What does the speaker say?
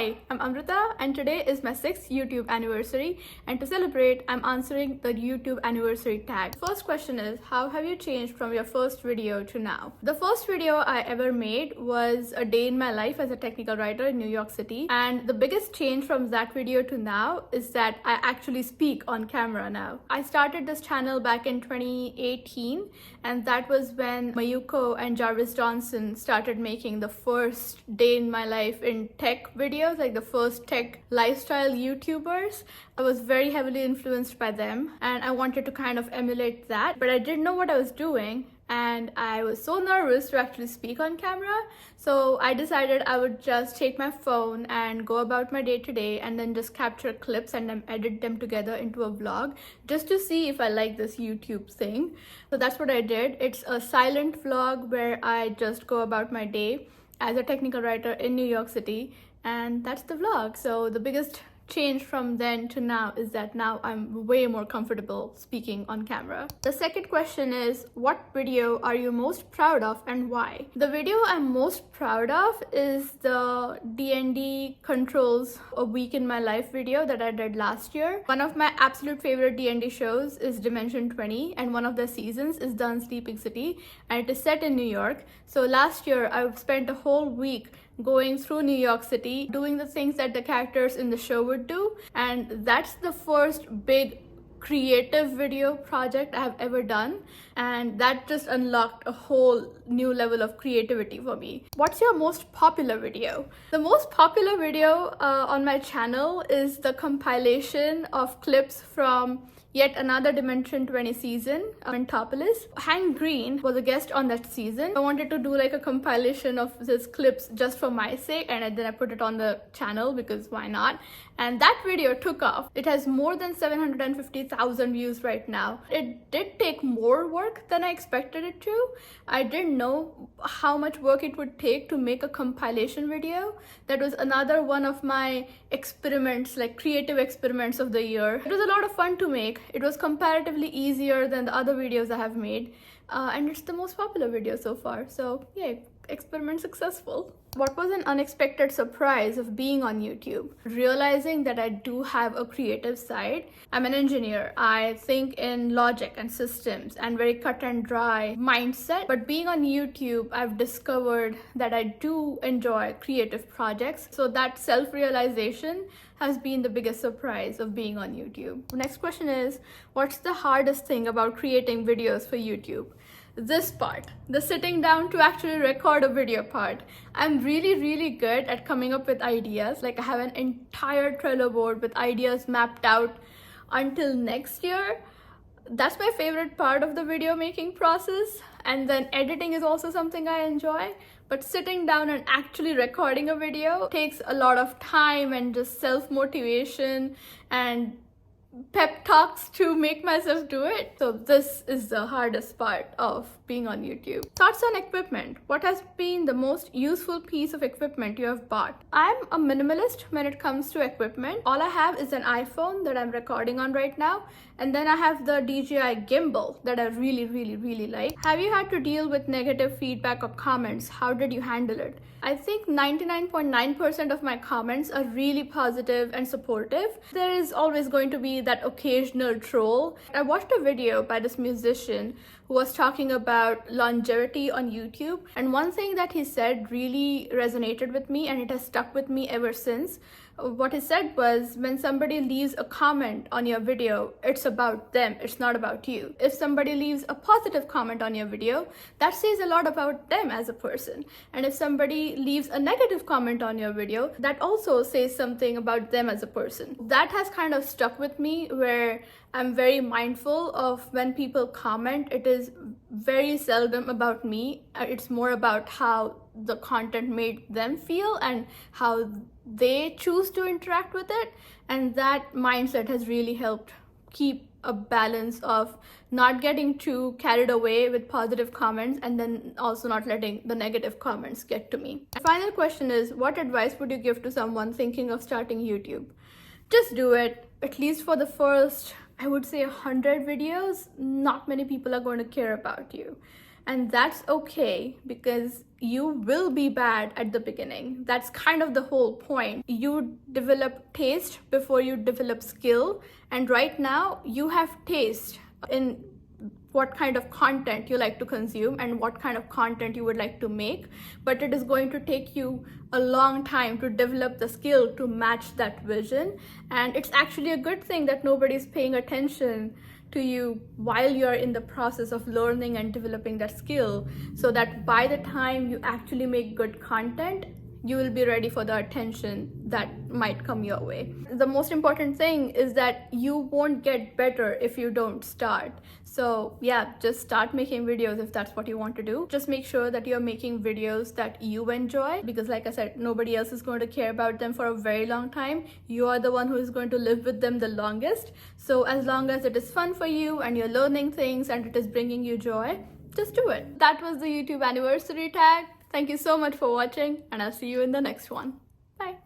Hi, I'm Amrita and today is my 6th YouTube anniversary, and to celebrate, I'm answering the YouTube anniversary tag. First question is, how have you changed from your first video to now? The first video I ever made was a day in my life as a technical writer in New York City, and the biggest change from that video to now is that I actually speak on camera now. I started this channel back in 2018, and that was when Mayuko and Jarvis Johnson started making the first day in my life in tech videos, like the first tech lifestyle YouTubers. I was very heavily influenced by them and I wanted to kind of emulate that, but I didn't know what I was doing and I was so nervous to actually speak on camera. So I decided I would just take my phone and go about my day to day and then just capture clips and then edit them together into a vlog just to see if I like this YouTube thing. So that's what I did. It's a silent vlog where I just go about my day as a technical writer in New York City, and that's the vlog. So the biggest change from then to now is that now I'm way more comfortable speaking on camera. The second question is, what video are you most proud of and why? The video I'm most proud of is the D&D Controls a Week in My Life video that I did last year. One of my absolute favorite D&D shows is Dimension 20, and one of the seasons is The Unsleeping City, and it is set in New York. So last year I spent a whole week going through New York City, doing the things that the characters in the show would do, and that's the first big creative video project I have ever done, and that just unlocked a whole new level of creativity for me. What's your most popular video? The most popular video on my channel is the compilation of clips from yet another Dimension 20 season, Mentopolis. Hank Green was a guest on that season. I wanted to do like a compilation of his clips just for my sake, and then I put it on the channel because why not? And that video took off. It has more than 750,000 views right now. It did take more work than I expected it to. I didn't know how much work it would take to make a compilation video. That was another one of my experiments, like creative experiments of the year. It was a lot of fun to make. It was comparatively easier than the other videos I have made, and it's the most popular video so far. So yay, experiment successful. What was an unexpected surprise of being on YouTube? Realizing that I do have a creative side. I'm an engineer. I think in logic and systems and very cut and dry mindset. But being on YouTube, I've discovered that I do enjoy creative projects. So that self-realization has been the biggest surprise of being on YouTube. The next question is, what's the hardest thing about creating videos for YouTube? This part, the sitting down to actually record a video part. I'm really good at coming up with ideas. Like I have an entire Trello board with ideas mapped out until next year. That's my favorite part of the video making process. And then editing is also something I enjoy. But sitting down and actually recording a video takes a lot of time and just self-motivation and pep talks to make myself do it. So this is the hardest part of being on YouTube. Thoughts on equipment. What has been the most useful piece of equipment you have bought? I'm a minimalist when it comes to equipment. All I have is an iPhone that I'm recording on right now, and then I have the DJI gimbal that I really like. Have you had to deal with negative feedback or comments? How did you handle it? I think 99.9% of my comments are really positive and supportive. There is always going to be that occasional troll. I watched a video by this musician who was talking about longevity on YouTube, and one thing that he said really resonated with me and it has stuck with me ever since. What he said was, when somebody leaves a comment on your video, it's about them, it's not about you. If somebody leaves a positive comment on your video, that says a lot about them as a person. And if somebody leaves a negative comment on your video, that also says something about them as a person. That has kind of stuck with me, where I'm very mindful of when people comment. It is very seldom about me. It's more about how the content made them feel and how they choose to interact with it. And that mindset has really helped keep a balance of not getting too carried away with positive comments and then also not letting the negative comments get to me. Final question is, what advice would you give to someone thinking of starting YouTube? Just do it. At least for the first, I would say 100 videos, not many people are going to care about you. And that's okay, because you will be bad at the beginning. That's kind of the whole point. You develop taste before you develop skill. And right now you have taste in what kind of content you like to consume and what kind of content you would like to make, but it is going to take you a long time to develop the skill to match that vision. And it's actually a good thing that nobody's paying attention to you while you're in the process of learning and developing that skill, so that by the time you actually make good content, you will be ready for the attention that might come your way. The most important thing is that you won't get better if you don't start. So yeah, just start making videos if that's what you want to do. Just make sure that you're making videos that you enjoy, because like I said, nobody else is going to care about them for a very long time. You are the one who is going to live with them the longest. So as long as it is fun for you and you're learning things and it is bringing you joy, just do it. That was the YouTube anniversary tag. Thank you so much for watching, and I'll see you in the next one. Bye.